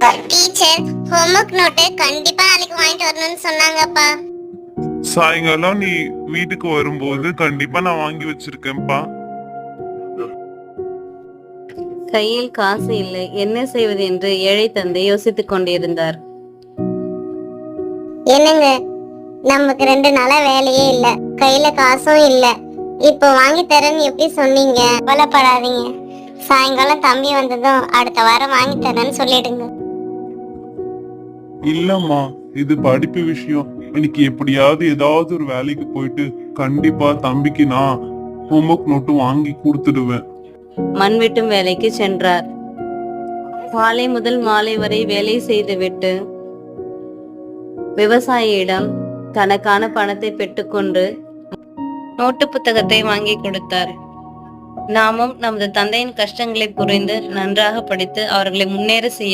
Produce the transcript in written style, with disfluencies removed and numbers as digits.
Teacher homework note கண்டிப்பா நாளைக்கு வாங்கிட்டு வரணும்னு சொன்னாங்கப்பா. சாயங்காலம் நீ வீட்டுக்கு வரும்போது கண்டிப்பா நான் வாங்கி வச்சிருக்கேன்ப்பா. கையில் காசு இல்லை, என்ன செய்வது என்று ஏழை தந்தை யோசித்துக் கொண்டிருந்தார். என்னங்க, நமக்கு 2 நாளா வேலையே இல்ல, கையில காசும் இல்ல. இப்போ வாங்கி தரேன்னு எப்படி சொன்னீங்க? கவலைப்படாதீங்க, சாயங்காலம் தம்பி வந்ததும் அடுத்த வாரம் வாங்கி தரேன்னு சொல்லிடுங்க. இல்லம்மா, இது படிப்பு விஷயம். இன்னைக்கு எப்படியாவது ஏதாவது ஒரு வேலைக்கு போயிட்டு கண்டிப்பா தம்பிக்கு நான் ஹோம்ஒர்க் நோட்டு வாங்கி கொடுத்துடுவேன். மண் வெட்டும் வேலைக்கு சென்றார். காலை முதல் மாலை வரை வேலை செய்துவிட்டு விவசாயியிடம் தனக்கான பணத்தை பெற்றுக்கொண்டு நோட்டு புத்தகத்தை வாங்கி கொடுத்தார். நாமும் நமது தந்தையின் கஷ்டங்களை புரிந்து நன்றாக படித்து அவர்களை முன்னேற செய்ய